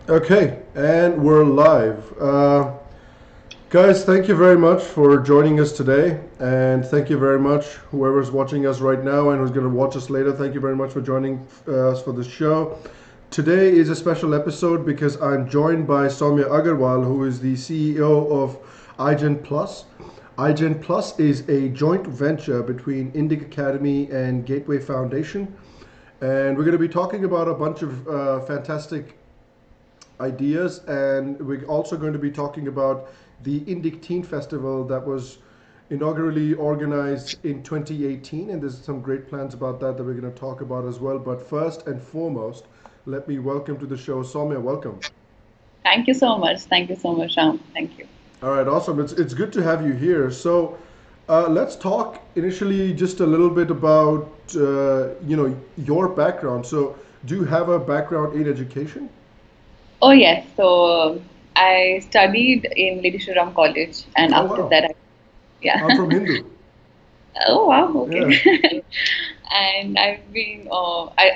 Okay, and we're live. Guys, thank you very much for joining us today. And thank you very much, whoever's watching us right now and who's going to watch us later. Thank you very much for joining us for the show. Today is a special episode because I'm joined by Saumya Aggarwal, who is the CEO of IgenPlus. IgenPlus is a joint venture between Indic Academy and Gateway Foundation. And we're going to be talking about a bunch of fantastic ideas, and we're also going to be talking about the Indic Teen Festival that was inaugurally organized in 2018, and there's some great plans about that we're going to talk about as well. But first and foremost, let me welcome to the show Saumya. Welcome. Thank you so much. Thank you so much, Sham. Thank you. All right, awesome. It's good to have you here. So let's talk initially just a little bit about your background. So do you have a background in education? Oh, yes. So I studied in Lady Shriram College, and Oh after wow, that, yeah. I'm from Hindu. Oh, wow. Okay. Yeah. And I've been,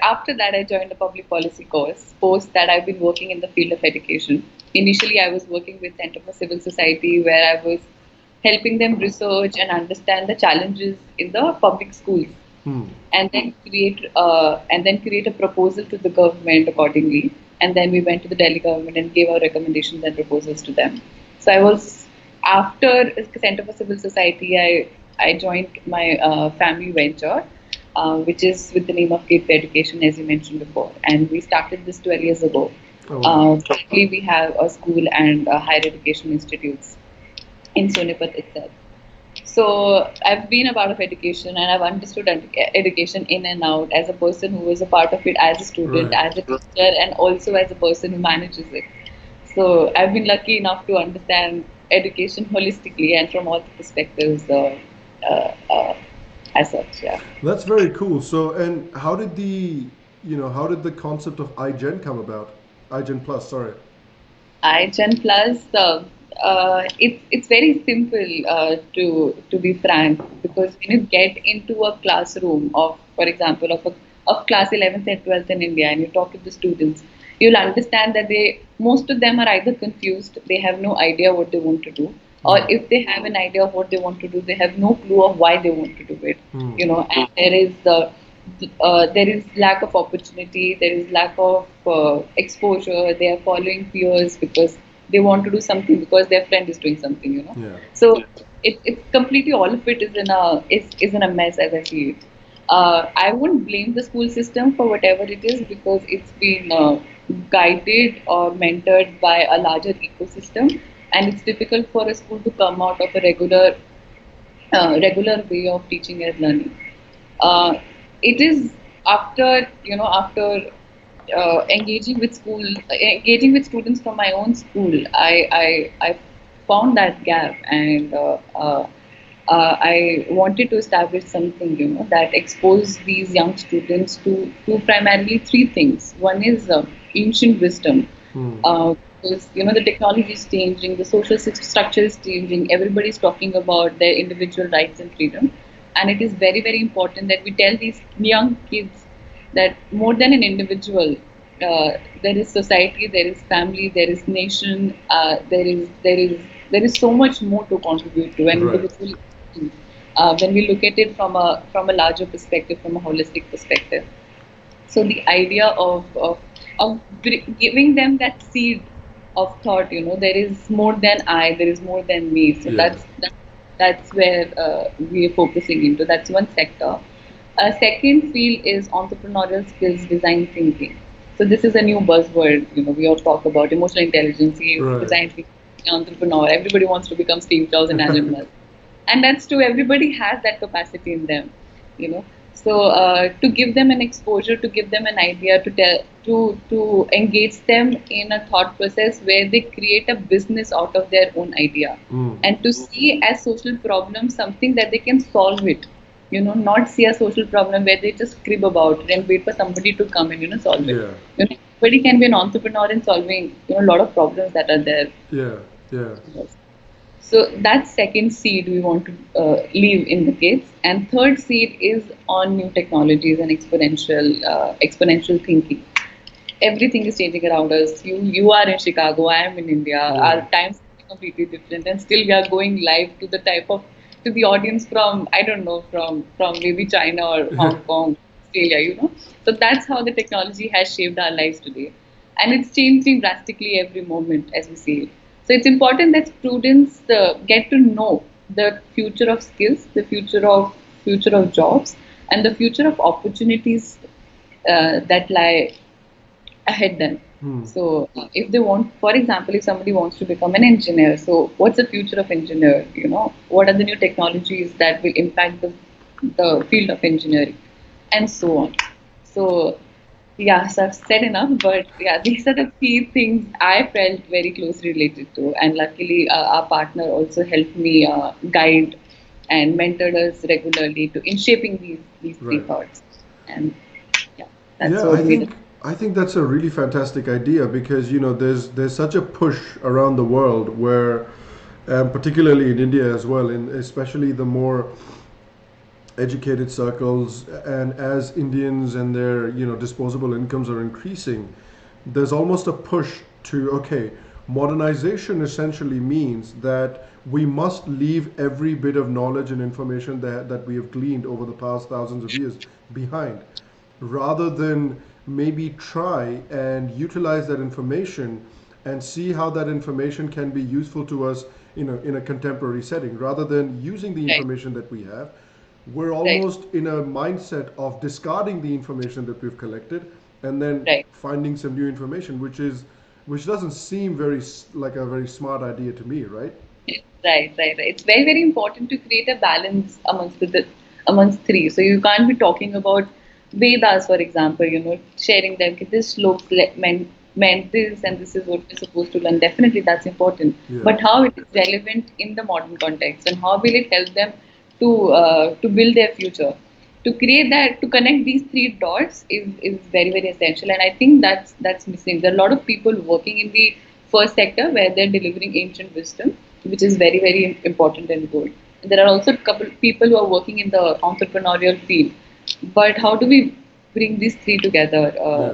after that, I joined a public policy course. Post that, I've been working in the field of education. Initially, I was working with Center for Civil Society, where I was helping them research and understand the challenges in the public schools, Hmm. and then create a proposal to the government accordingly. And then we went to the Delhi government and gave our recommendations and proposals to them. So I was after Center for Civil Society, I joined my family venture, which is with the name of Gateway Education, as you mentioned before, and we started this 12 years ago. Oh wow. Currently, we have a school and higher education institutes in Sonipat itself. So I've been a part of education, and I've understood education in and out as a person who was a part of it as a student, Right. as a teacher, and also as a person who manages it. So I've been lucky enough to understand education holistically and from all the perspectives uh, uh, as such. Yeah. That's very cool. So, and how did the concept of iGen come about? iGen Plus, sorry. IgenPlus, it's very simple to be frank, because when you get into a classroom of, for example, of class 11th and 12th in India, and you talk to the students, you'll understand that most of them are either confused, they have no idea what they want to do, or Hmm. if they have an idea of what they want to do, they have no clue of why they want to do it. Hmm. And there is lack of opportunity, there is lack of exposure. They are following peers because they want to do something because their friend is doing something. Yeah. So it's completely, all of it is in a mess as I see it. I wouldn't blame the school system for whatever it is, because it's been guided or mentored by a larger ecosystem, and it's difficult for a school to come out of a regular way of teaching and learning. It is after engaging with students from my own school, I found that gap, and I wanted to establish something, that expose these young students to primarily three things. One is ancient wisdom, Hmm. because the technology is changing, the social structure is changing. Everybody's talking about their individual rights and freedom, and it is very very important that we tell these young kids that more than an individual, there is society, there is family, there is nation, there is so much more to contribute to an Right. individual. When we look at it from a larger perspective, from a holistic perspective. So the idea of giving them that seed of thought, there is more than I, there is more than me. So Yeah. that's where we are focusing into. That's one sector. A second field is entrepreneurial skills, design thinking. So this is a new buzzword. We all talk about emotional intelligence, Right. design thinking, entrepreneur. Everybody wants to become Steve Jobs and Adam Musk, and that's true. Everybody has that capacity in them, you know so to give them an exposure, to give them an idea, to engage them in a thought process where they create a business out of their own idea, Hmm. and to see as social problem something that they can solve it, not see a social problem where they just crib about it and wait for somebody to come and solve it. Yeah. Everybody can be an entrepreneur in solving a lot of problems that are there. Yeah. Yeah. So that's second seed we want to leave in the kids. And third seed is on new technologies and exponential thinking. everything is changing around us. You are in Chicago, I am in India. Our Yeah. times are completely different, and still we are going live to the type of to the audience from I don't know from maybe China or Yeah. Hong Kong, Australia. So that's how the technology has shaped our lives today, and it's changing drastically every moment as we see it. So it's important that students get to know the future of skills, the future of jobs, and the future of opportunities that lie ahead them. Hmm. So if they want, for example, if somebody wants to become an engineer, so what's the future of engineer? What are the new technologies that will impact the field of engineering, and so on. So yeah, so I've said enough, but yeah, these are the key things I felt very closely related to, and luckily our partner also helped me guide and mentored us regularly to in shaping these three Right. thoughts, and yeah, that's Yeah, what we did. I think that's a really fantastic idea because there's such a push around the world where, particularly in India as well, in especially the more educated circles, and as Indians and their disposable incomes are increasing, there's almost a push to, okay, modernization essentially means that we must leave every bit of knowledge and information that we have gleaned over the past thousands of years behind, rather than maybe try and utilize that information and see how that information can be useful to us in a contemporary setting, rather than using the Right, information that we have. We're right, almost in a mindset of discarding the information that we've collected and then right. finding some new information, which doesn't seem like a very smart idea to me, right? Right. It's very, very important to create a balance amongst three. So you can't be talking about Vedas, for example, sharing them. "Okay, this looks meant this, and this is what we're supposed to learn." Definitely, that's important. Yeah. But how it is relevant in the modern context, and how will it help them to build their future? To create that, to connect these three dots is very, very essential, and I think that's missing. There are a lot of people working in the first sector where they're delivering ancient wisdom, which is very, very important and good. And there are also a couple people who are working in the entrepreneurial field, but how do we bring these three together Yeah.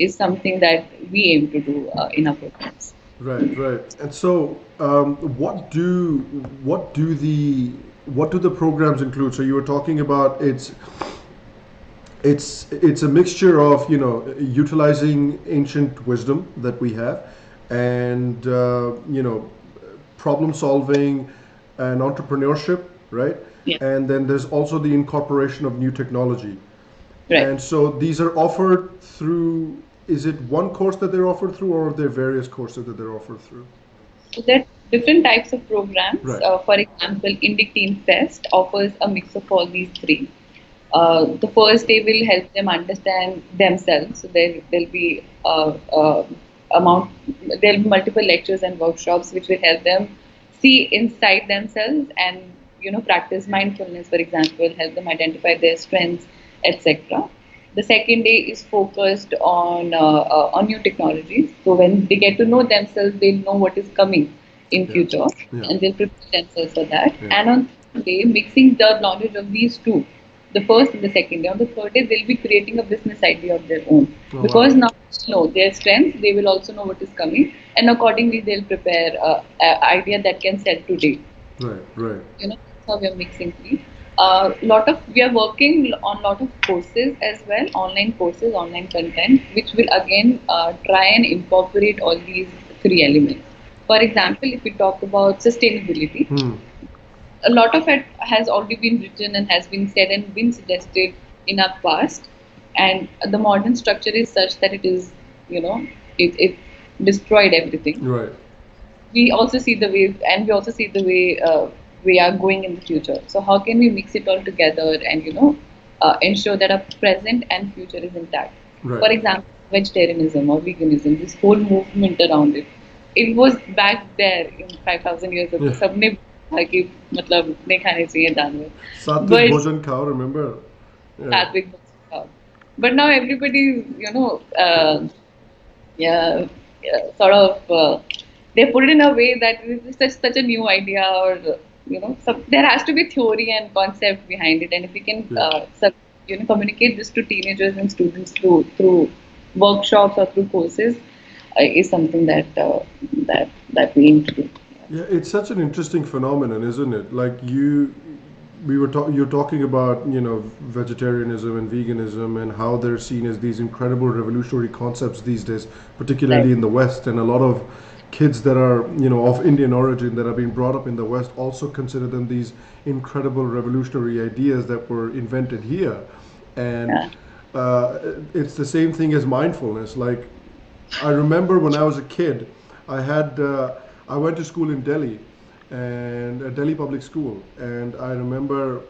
is something that we aim to do in our programs. Right, right. And so, what do the programs include? So you were talking about it's a mixture of utilizing ancient wisdom that we have, and problem solving and entrepreneurship, right? Yeah, And then there's also the incorporation of new technology. right. And so these are offered through. Is it one course that they're offered through, or are there various courses that they're offered through? So there are different types of programs. Right. For example, Indic Teen Fest offers a mix of all these three. The first day will help them understand themselves. So there'll be amount there'll be multiple lectures and workshops which will help them see inside themselves and practice mindfulness, for example, help them identify their strengths, etc. The second day is focused on new technologies. So when they get to know themselves, they'll know what is coming in Yeah. future, Yeah. and they'll prepare themselves for that. Yeah. And on third day, mixing the knowledge of these two, the first and the second day. On the third day, they'll be creating a business idea of their own. Oh Because wow. now they know their strengths, they will also know what is coming, and accordingly, they'll prepare an idea that can sell today. Right. Right. That's how we are mixing three. Lot of we are working on lot of courses as well, online courses, online content, which will again try and incorporate all these three elements. For example, if we talk about sustainability, Hmm. a lot of it has already been written and has been said and been suggested in our past, and the modern structure is such that you know it destroyed everything. Right. We also see the way, and we also see the way we are going in the future. So how can we mix it all together and ensure that our present and future is intact? Right. For example, vegetarianism or veganism, this whole movement around it, it was back there in 5,000 years ago. Yeah. सबने बोला कि मतलब नहीं खाने चाहिए जानवर, Sattvic but bhojan khao. Remember? Yeah. Sattvic was. But now everybody, yeah, sort of they put it in a way that it is such a new idea, or there has to be theory and concept behind it, and if we can Yeah. communicate this to teenagers and students through workshops or through courses is something that we aim to do. Yeah, it's such an interesting phenomenon, isn't it? Like you're talking about, vegetarianism and veganism and how they're seen as these incredible revolutionary concepts these days, particularly Right. in the West. And a lot of kids that are, of Indian origin that are being brought up in the West also consider them these incredible revolutionary ideas that were invented here. And Yeah. it's the same thing as mindfulness. Like I remember when I was a kid, I had I went to school in Delhi, and a Delhi public school, and I remember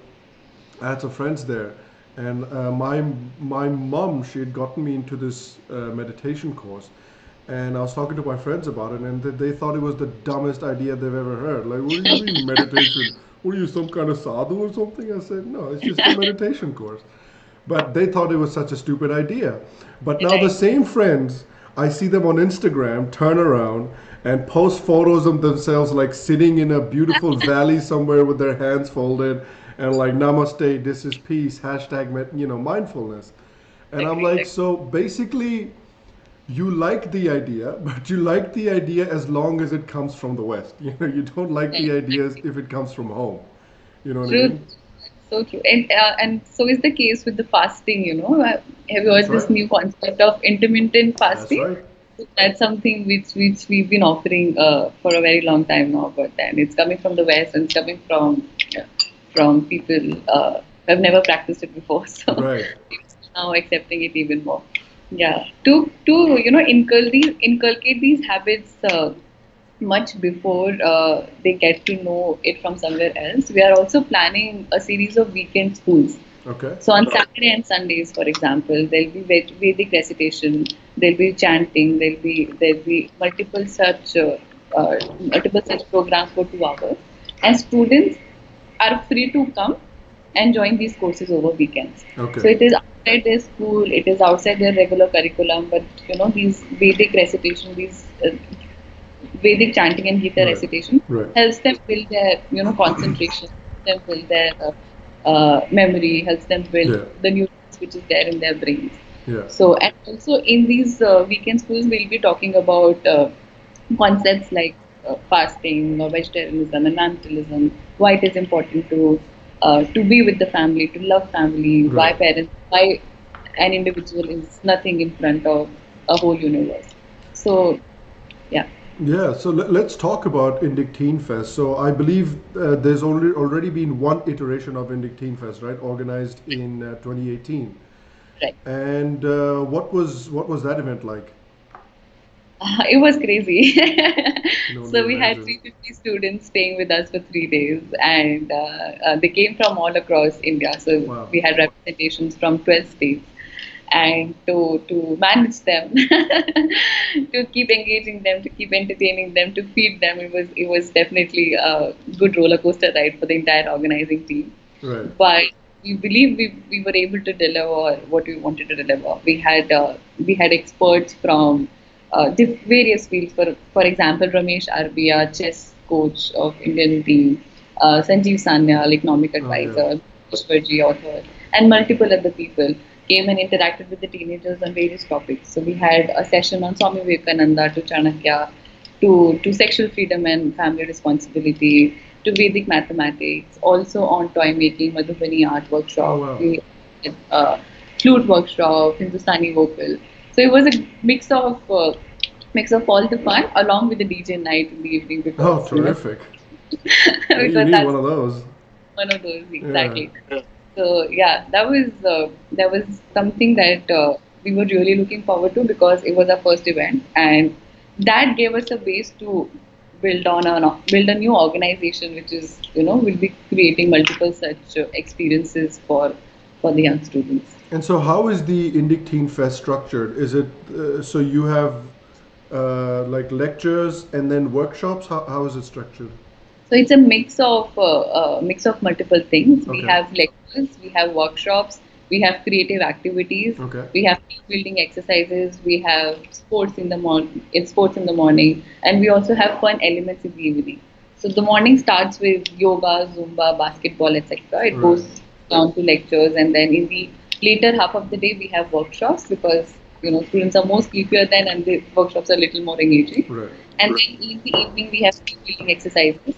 I had some friends there, and my mom, she had gotten me into this meditation course, and I was talking to my friends about it, and they thought it was the dumbest idea they've ever heard. Like, what do you mean meditation? What are you, some kind of sadhu or something? I said, no, it's just a meditation course. But they thought it was such a stupid idea. But now the Right. same friends, I see them on Instagram turn around and post photos of themselves like sitting in a beautiful valley somewhere with their hands folded and like namaste, this is peace, hashtag mindfulness. And I'm Agree. like, so basically you like the idea, but you like the idea as long as it comes from the West. You don't like the ideas if it comes from home. You know what I True. mean? So true. And so is the case with the fasting, Have you That's heard right. this new concept of intermittent That's fasting? right. That's something which we've been offering for a very long time now, but then it's coming from the West and it's coming from people who have never practiced it before. So Right. now accepting it even more. Yeah. To inculcate these habits much before they get to know it from somewhere else. We are also planning a series of weekend schools. Okay. So on Saturday and Sundays, for example, there'll be Vedic recitation, there'll be chanting, there'll be multiple such programs for 2 hours, and students are free to come and join these courses over weekends. So Okay. it is outside their school, it is outside their regular curriculum, but these Vedic recitation, these Vedic chanting and Gita Right. recitation Right. helps them build their concentration, helps them build their memory, helps them build Yeah. the neurons which is there in their brains. Yeah. So, and also in these weekend schools, we'll be talking about concepts like fasting or vegetarianism and naturalism, why it is important to be with the family, to love family, Right. why an individual is nothing in front of a whole universe. So, yeah. Yeah. So let's talk about Indic Teen Fest. So I believe there's already been one iteration of Indic Teen Fest, right? Organized in 2018. Right. And what was that event like? It was crazy. I can only So we had imagine. 350 students staying with us for 3 days, and they came from all across India. So Wow. we had representations from 12 states, and to manage them, to keep engaging them, to keep entertaining them, to feed them, it was definitely a good roller coaster ride for the entire organizing team. Right. But we believe we were able to deliver what we wanted to deliver. We had experts from various fields. For example, Ramesh Arbia, chess coach of Indian team, Sanjeev Sanyal, economic Oh yeah. advisor, Ishwarji, author, and multiple other people came and interacted with the teenagers on various topics. So we had a session on Swami Vivekananda to Chanakya, to sexual freedom and family responsibility, to Vedic mathematics, also on toy making, Madhubani art Oh workshop, wow. we had, flute workshop, Hindustani vocal. So it was a mix of all the fun along with the DJ night in the evening Oh, because terrific. Yeah, you because need that's one of those. one of those Yeah. exactly. So yeah, that was something that we were really looking forward to because it was our first event, and that gave us a base to build a new organization, which is will be creating multiple such experiences for the young students. And so, how is the Indic Teen Fest structured? Is it so you have like lectures and then workshops? How is it structured? So it's a mix of multiple things. We Okay. have lectures, we have workshops, we have creative activities, Okay. we have team building exercises, we have sports in the morning, and we also have fun elements in the evening. So the morning starts with yoga, Zumba, basketball, etc. It Right. goes down to lectures, and then in the later half of the day we have workshops because students are more sleepier then, and the workshops are a little more engaging. Right. And then in the evening we have skill building exercises,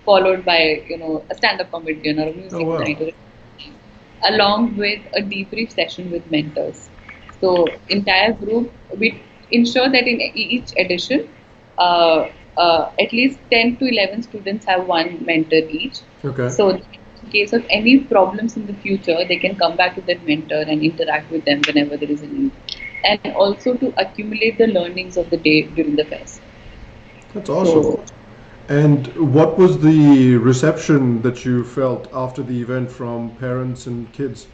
followed by a stand-up comedian or a Oh music wow. night, along with a debrief session with mentors. So entire group, we ensure that in each edition, uh, at least 10 to 11 students have one mentor each. Okay. So in case of any problems in the future, they can come back to that mentor and interact with them whenever there is a need. And also to accumulate the learnings of the day during the fest. That's awesome. So And what was the reception that you felt after the event from parents and kids?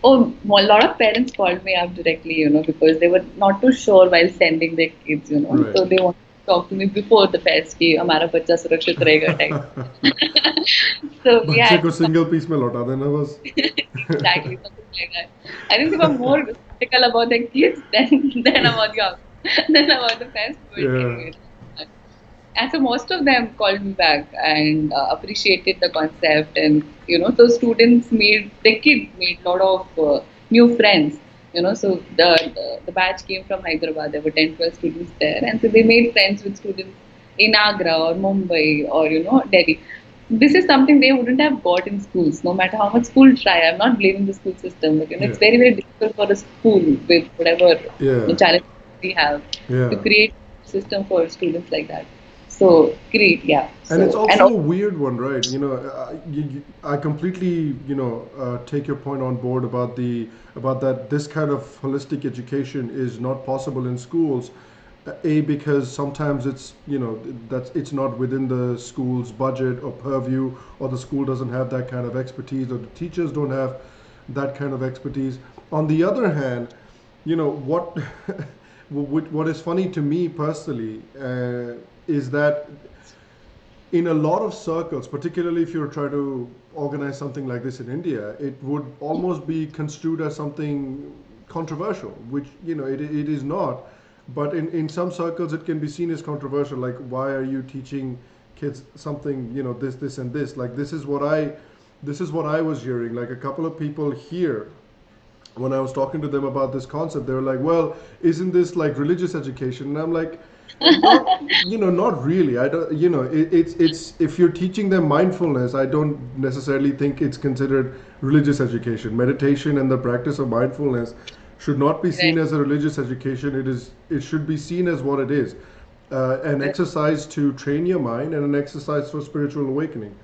oh, a lot of parents called me up directly, because they were not too sure while sending their kids, Right. so they wanted to talk to me before the fest कि हमारा बच्चा सुरक्षित रहेगा type. So we बच्चे had को single piece में लौटा देना बस. exactly something like that. I think they were more skeptical about their kids than about than about the fest. But Yeah. anyway, and so most of them called me back and appreciated the concept, and so students made the kids made a lot of new friends. So the batch came from Hyderabad. There were 10, 12 students there, and so they made friends with students in Agra or Mumbai or Delhi. This is something they wouldn't have got in schools, no matter how much school try. I'm not blaming the school system, but Yeah. it's very, very difficult for a school with whatever Yeah. challenges we have to Yeah. create a system for students like that. So great, yeah. And it's So and also a also, weird one, right? I completely, take your point on board about the about that this kind of holistic education is not possible in schools. A, because sometimes it's that's it's not within the school's budget or purview, or the school doesn't have that kind of expertise, or the teachers don't have that kind of expertise. On the other hand, what what is funny to me personally is that in a lot of circles, particularly if you're trying to organize something like this in India, it would almost be construed as something controversial, which it is not. But in some circles, it can be seen as controversial. Like, why are you teaching kids something? This, and this. Like, this is what I was hearing. Like a couple of people here, when I was talking to them about this concept, they were like, "Well, isn't this like religious education?" And I'm like, not not really. I don't it's if you're teaching them mindfulness, I don't necessarily think it's considered religious education. Meditation and the practice of mindfulness should not be seen right, as a religious education. It should be seen as what it is, an right, exercise to train your mind and an exercise for spiritual awakening.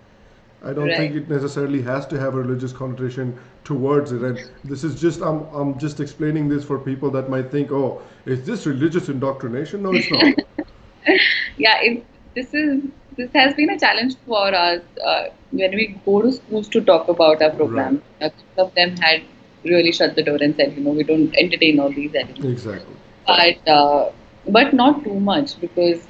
I don't think right. it necessarily has to have a religious connotation towards it. And this is just I'm just explaining this for people that might think, oh, is this religious indoctrination? No, it's not. Yeah, this is this has been a challenge for us when we go to schools to talk about our Right. program. A couple of them had really shut the door and said, we don't entertain all these elements. Exactly. But not too much, because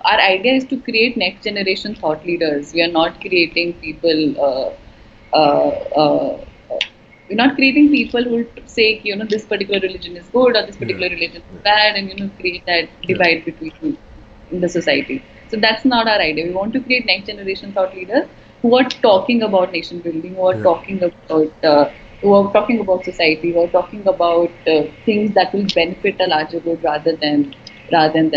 our idea is to create next generation thought leaders. We are not creating people. Uh, uh, we're not creating people who say this particular religion is good or this Yeah. particular religion is bad, and create that Yeah. divide between in the society. So that's not our idea. We want to create next generation thought leaders who are talking about nation building, Yeah. who are talking about society, who are talking about things that will benefit a larger good rather than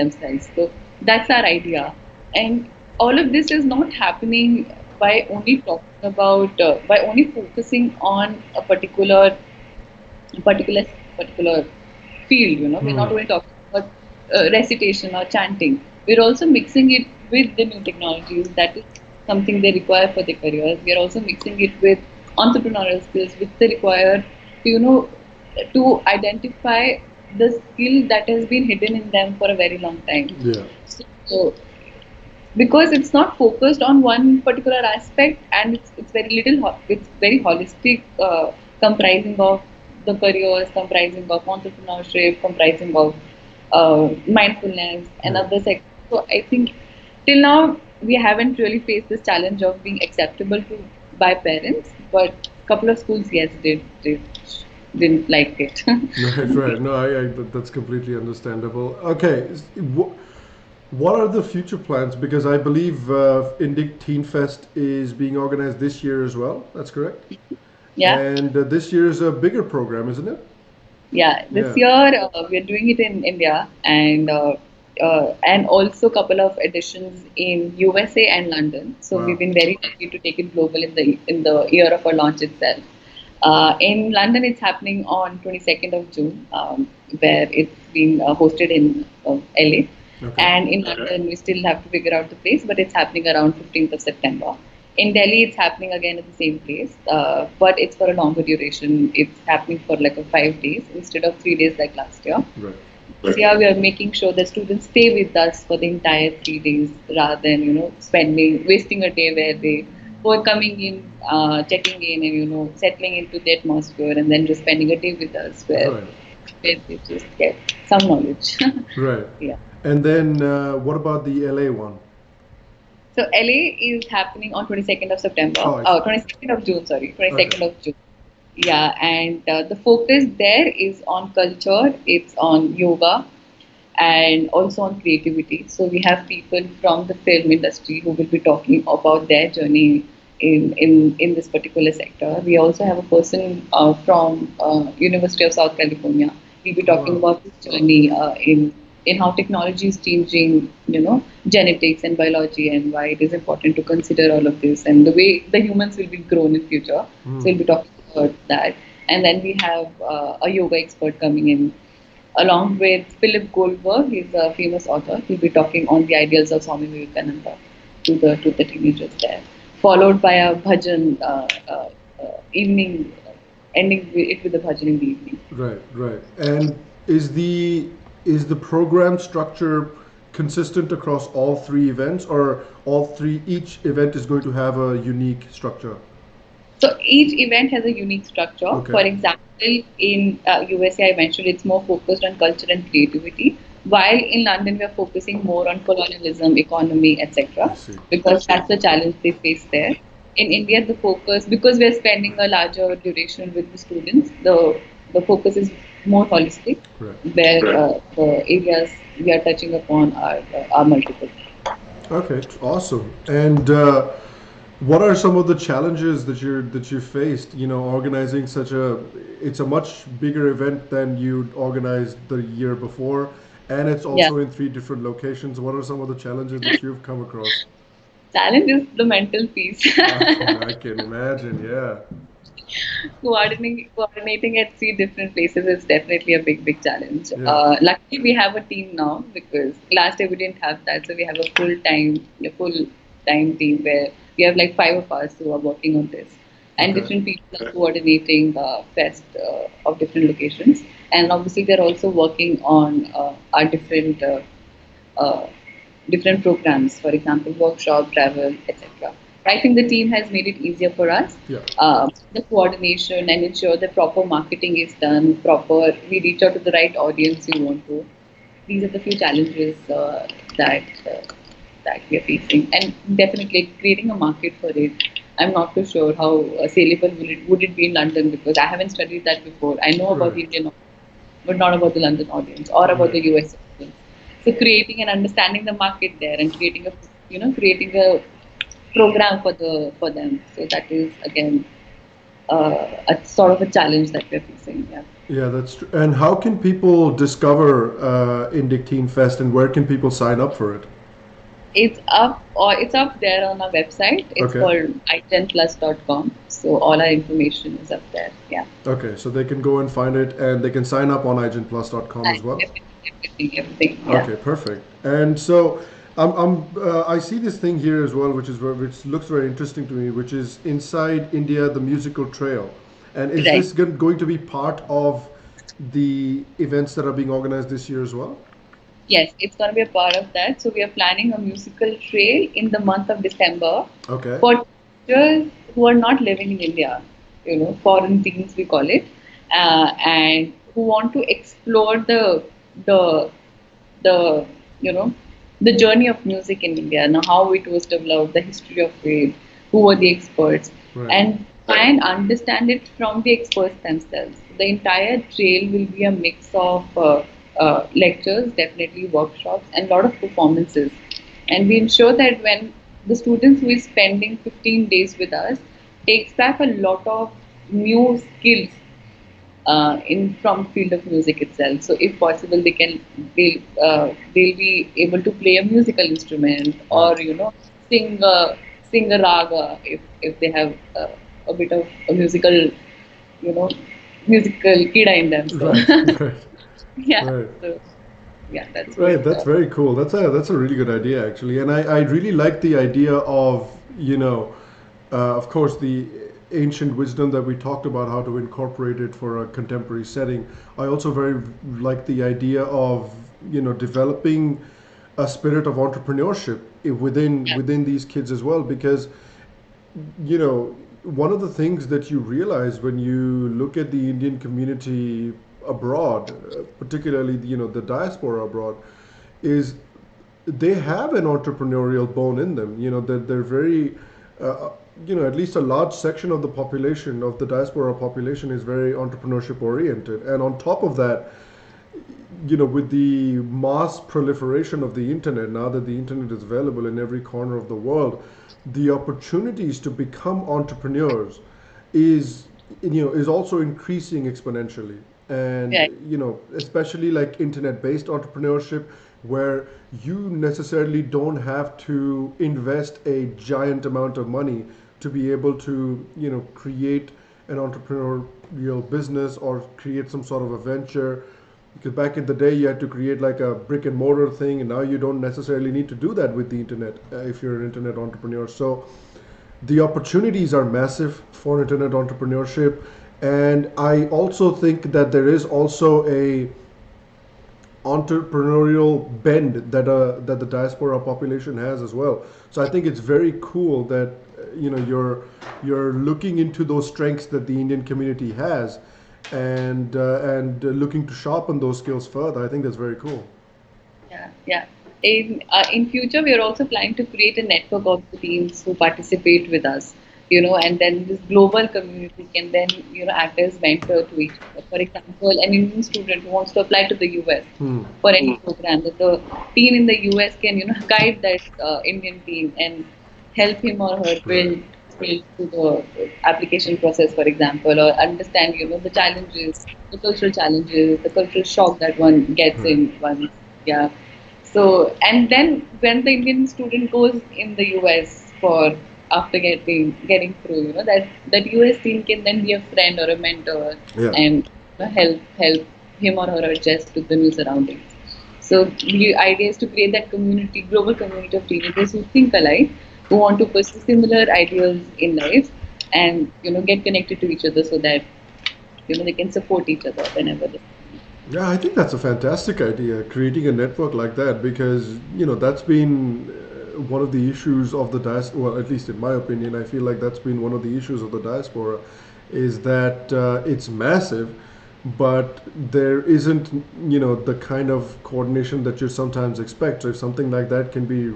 themselves. So that's our idea, and all of this is not happening by only talking about by only focusing on a particular particular field. We're not Hmm. only talking about recitation or chanting. We're also mixing it with the new technologies. That is something they require for their careers. We are also mixing it with entrepreneurial skills, which they require to to identify the skill that has been hidden in them for a very long time. Yeah. So because it's not focused on one particular aspect, and it's very it's very holistic, comprising of the careers, comprising of entrepreneurship, comprising of mindfulness and Yeah. other sectors. So I think till now we haven't really faced this challenge of being acceptable to by parents, but a couple of schools, yes, didn't like it. Right. Right. No, that's completely understandable. Okay. What are the future plans? Because I believe Indic Teen Fest is being organized this year as well. That's correct. Yeah. And this year is a bigger program, isn't it? Yeah, this Yeah. year we're doing it in India and also a couple of editions in USA and London. So we've Wow. been very lucky to take it global in the year of our launch itself. In London, it's happening on 22nd of June, where it's been hosted in LA. Okay. And in London, we still have to figure out the place, but it's happening around 15th of September. In Delhi, it's happening again at the same place, but it's for a longer duration. It's happening for like a 5 days instead of 3 days like last year. Right. This year, we are making sure that students stay with us for the entire 3 days rather than wasting a day where they were coming in, checking in, and settling into the atmosphere, and then just spending a day with us Right. where they just get some knowledge. Right. Yeah. And then what about the LA one? So LA is happening on 22nd of September. Oh, I see. 22nd of June. Sorry, Okay. 22nd of June. Yeah, and the focus there is on culture. It's on yoga and also on creativity. So we have people from the film industry who will be talking about their journey in this particular sector. We also have a person from University of South California. He'll be Oh, talking wow. about his journey in how technology is changing, genetics and biology, and why it is important to consider all of this and the way the humans will be grown in future. So Hmm. we'll be talking about that. And then we have a yoga expert coming in along with Philip Goldberg. He's a famous author. He'll be talking on the ideals of Swami Vivekananda to the teenagers there, followed by a bhajan evening, ending it with a bhajan in the evening. Right, right. And is the program structure consistent across all three events, or all three each event is going to have a unique structure? So each event has a unique structure. For Okay. example, in USA, I mentioned it's more focused on culture and creativity, while in London we are focusing more on colonialism, economy, I etc. see. Because that's the challenge they face there. In India, the focus, because we are spending a larger duration with the students, the focus is more holistic, Right. where the areas we are touching upon are multiple. Okay, awesome. And what are some of the challenges that you faced? Organizing such a it's a much bigger event than you organized the year before, and it's Yeah. also in three different locations. What are some of the challenges that you've come across? Challenge is the mental piece. I can imagine. Yeah. Coordinating at three different places is definitely a big challenge. Yeah. Luckily, we have a team now because last year we didn't have that, so we have a full time team where we have like five of us who are working on this, and Okay. different people are coordinating fest of different locations, and obviously they're also working on our uh, different programs, for example, workshop, travel, etc. I think the team has made it easier for us. Yeah. The coordination and ensure the proper marketing is done, we reach out to the right audience we want to. These are the few challenges that that we are facing, and definitely creating a market for it. I'm not too sure how saleable would it be in London because I haven't studied that before. I know about the Right. Indian but not about the London audience or about Right. the US audience. So creating and understanding the market there and creating a program for them. So that is again a sort of a challenge that we're facing. Yeah. Yeah, that's true. And how can people discover Indic Teen Fest, and where can people sign up for it? It's up there on our website. It's Okay. called IgenPlus.com. So all our information is up there. Yeah. Okay, so they can go and find it, and they can sign up on IgenPlus.com as well. Everything. Yeah. Okay, perfect. And so I see this thing here as well, which looks very interesting to me, which is Inside India, the musical trail. And is Right. this going to be part of the events that are being organized this year as well? Yes, it's going to be a part of that. So we are planning a musical trail in the month of December Okay. for teachers who are not living in India, foreign teens we call it, and who want to explore the the you know the journey of music in India and how it was developed, the history of it, who were the experts, Right. and try and understand it from the experts themselves. The entire trail will be a mix of lectures, definitely workshops, and a lot of performances. And we ensure that when the students who is spending 15 days with us takes back a lot of new skills in from field of music itself. So if possible, they'll be able to play a musical instrument, Right. or sing a raga if they have a bit of a you know musical kida in them. So Right. Right. yeah, Right. so yeah, that's what. Right, that's very cool. That's a really good idea actually, and I really like the idea of of course the ancient wisdom that we talked about how to incorporate it for a contemporary setting. I also very like the idea of developing a spirit of entrepreneurship Yeah, within these kids as well, because one of the things that you realize when you look at the Indian community abroad, particularly the diaspora abroad, is they have an entrepreneurial bone in them. They're very, at least a large section of the population of the diaspora population is very entrepreneurship oriented, and on top of that, with the mass proliferation of the internet, now that the internet is available in every corner of the world, the opportunities to become entrepreneurs is is also increasing exponentially. And yeah, especially like internet based entrepreneurship, where you necessarily don't have to invest a giant amount of money to be able to create an entrepreneurial business or create some sort of a venture, because back in the day you had to create like a brick and mortar thing, and now you don't necessarily need to do that with the internet if you're an internet entrepreneur. So the opportunities are massive for internet entrepreneurship, and I also think that there is also a entrepreneurial bend that the diaspora population has as well. So I think it's very cool that you're looking into those strengths that the Indian community has, and looking to sharpen those skills further. I think that's very cool. yeah, yeah. In future, we are also planning to create a network of the teams who participate with us, and then this global community can then act as mentor to each other. For example, an Indian student who wants to apply to the US Hmm. for any program, that the team in the US can guide that Indian team and help him or her Right. build to the application process, for example, or understand the challenges, the cultural challenges, the cultural shock that one gets Right. in one. Yeah. So, and then when the Indian student goes in the US for after getting through, that US team can then be a friend or a mentor Yeah. and help him or her adjust to the new surroundings. So the idea is to create that community, global community of teenagers who think alike, who want to pursue similar ideals in life, and get connected to each other so that they can support each other whenever they need. Yeah, I think that's a fantastic idea, creating a network like that, because that's been one of the issues of the diaspora. Well, at least in my opinion, I feel like that's been one of the issues of the diaspora, is that it's massive, but there isn't the kind of coordination that you sometimes expect. So if something like that can be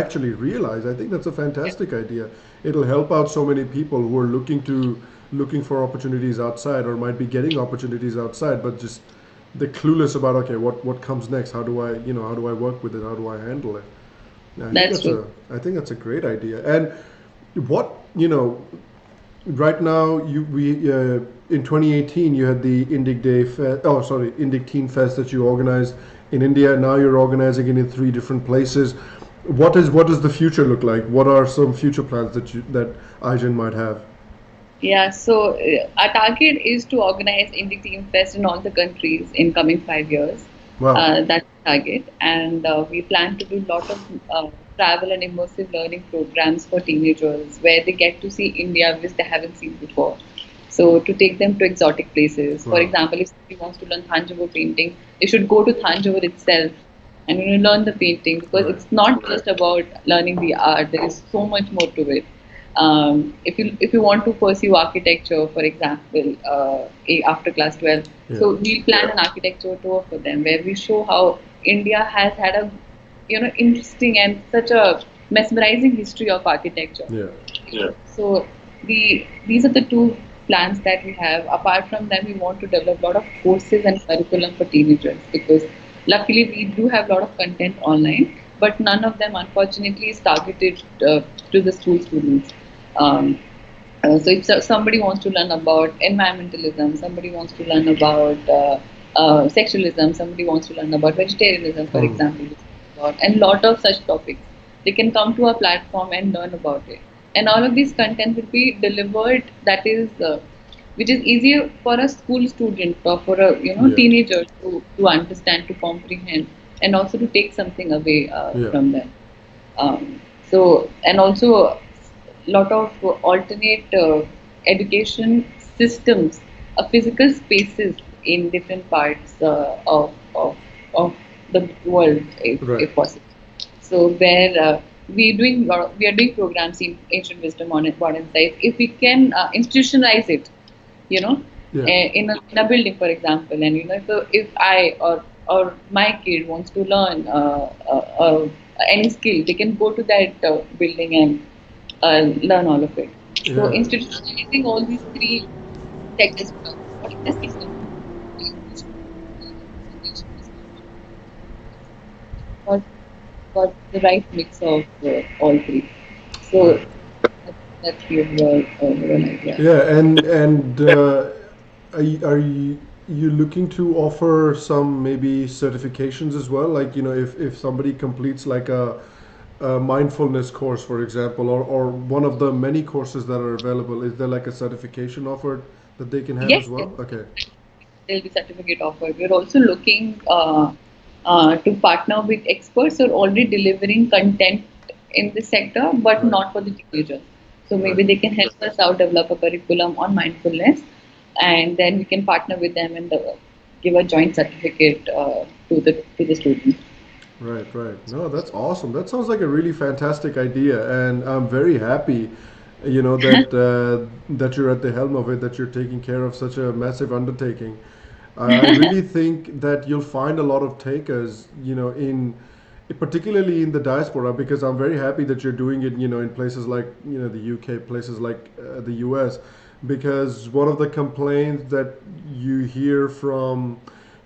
actually realized, I think that's a fantastic idea. It'll help out so many people who are looking for opportunities outside, or might be getting opportunities outside, but just they're clueless about, okay, what comes next, how do I work with it, how do I handle it. Yeah, That's true. I think that's a great idea. And what right now, you we in 2018 you had the Indic Teen Fest that you organized in India. Now you're organizing it in three different places. What does the future look like? What are some future plans that Igen might have? Yeah, so our target is to organize Indic Teen Fest in all the countries in coming 5 years. Wow. That's the target, and we plan to do a lot of travel and immersive learning programs for teenagers where they get to see India which they haven't seen before. So to take them to exotic places. For Wow. example, if somebody wants to learn Thanjavur painting, they should go to Thanjavur itself and learn the painting, because Right. it's not just about learning the art. There is so much more to it. If you want to pursue architecture, for example, after class 12, Yeah. so we plan an architecture tour for them where we show how India has had a interesting and such a mesmerizing history of architecture. Yeah. So these are the two plans that we have. Apart from that, we want to develop a lot of courses and curriculum for teenagers, because luckily we do have a lot of content online, but none of them unfortunately is targeted to the school students. Um, So if somebody wants to learn about environmentalism, somebody wants to learn about sexualism, somebody wants to learn about vegetarianism, for Hmm. example, and lot of such topics, they can come to our platform and learn about it. And all of these content will be delivered, that is, which is easier for a school student or for a Yeah. teenager to understand, to comprehend, and also to take something away Yeah. from them. So, and also a lot of alternate education systems, physical spaces in different parts of the world, Right. if possible. So where we are doing programs in ancient wisdom on modern science. If we can institutionalize it, you know, Yeah. in a building, for example, and if I or my kid wants to learn any skill, they can go to that building and learn all of it. So Yeah. institutionalizing all these three sectors, what is the system? Got, got the right mix of all three. So Right. that's the overall idea. Yeah, and are you looking to offer some maybe certifications as well? Like, if somebody completes like a mindfulness course, for example, or one of the many courses that are available, is there like a certification offered that they can have Yes, as yes, well? Okay. there'll be certificate offered. We're also looking to partner with experts who are already delivering content in this sector, but Right. not for the teenagers. So Right. maybe they can help us out develop a curriculum on mindfulness, and then we can partner with them and give a joint certificate to the students. Right, right. No, that's awesome. That sounds like a really fantastic idea, and I'm very happy, that you're at the helm of it, that you're taking care of such a massive undertaking. I really think that you'll find a lot of takers, particularly in the diaspora, because I'm very happy that you're doing it, in places like, the UK, places like the US, because one of the complaints that you hear from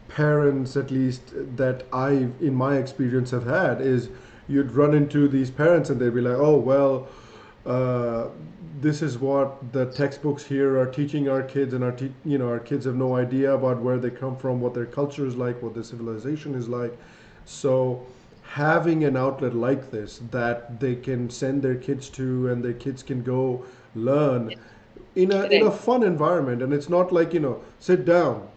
parents, at least that I, in my experience, have had, is you'd run into these parents and they'd be like, "Oh well, uh, this is what the textbooks here are teaching our kids, and our kids have no idea about where they come from, what their culture is like, what their civilization is like." So having an outlet like this that they can send their kids to, and their kids can go learn in a Right. fun environment, and it's not like, sit down,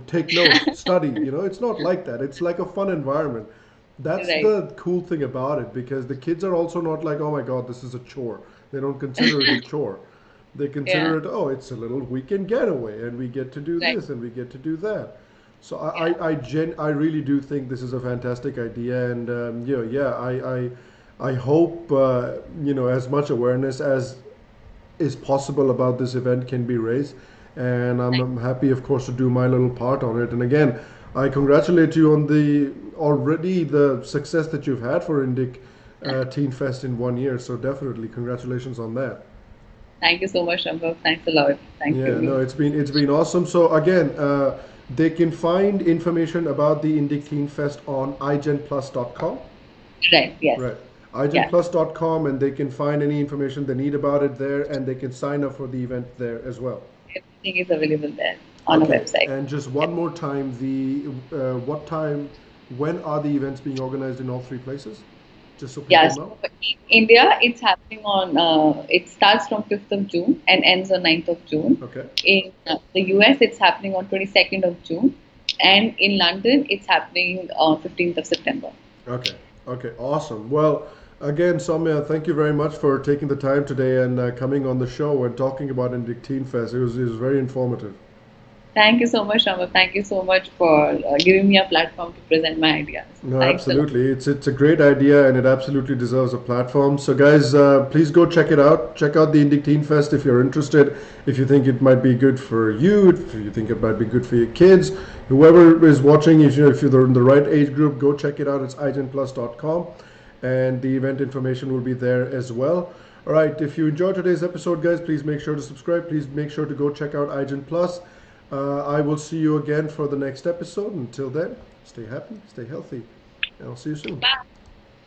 take notes, study, it's not like that. It's like a fun environment. That's Right. the cool thing about it, because the kids are also not like, oh my god, this is a chore. They don't consider it a chore. They Yeah. consider it, oh, it's a little weekend getaway, and we get to do Right. this and we get to do that. So Yeah. I really do think this is a fantastic idea, and yeah, I hope, as much awareness as is possible about this event can be raised. And I'm happy, of course, to do my little part on it. And again, I congratulate you on the success that you've had for Indic Teen Fest in 1 year. So definitely, congratulations on that. Thank you so much, Shambhav. Thanks a lot. Thank Yeah, no, you. it's been awesome. So again, they can find information about the Indic Teen Fest on IgenPlus.com. Right. Yes. Right. Yeah. IgenPlus.com, and they can find any information they need about it there, and they can sign up for the event there as well. Everything is available there on a Okay, website. and just one more time, what time, when are the events being organized in all three places? Just so people Yeah, know. so in India, it's happening on, it starts from 5th of June and ends on 9th of June. Okay. In the US, it's happening on 22nd of June. And in London, it's happening on 15th of September. Okay. Okay. Awesome. Well, again, Saumya, thank you very much for taking the time today and coming on the show and talking about Indic Teen Fest. It was very informative. Thank you so much, Rama. Thank you so much for giving me a platform to present my ideas. No, Thanks a lot. absolutely. It's a great idea, and it absolutely deserves a platform. So, guys, please go check it out. Check out the Indic Teen Fest if you're interested. If you think it might be good for you, if you think it might be good for your kids, whoever is watching, if you're in the right age group, go check it out. It's IgenPlus.com, and the event information will be there as well. All right. If you enjoyed today's episode, guys, please make sure to subscribe. Please make sure to go check out Igen Plus. I will see you again for the next episode. Until then, stay happy, stay healthy, and I'll see you soon.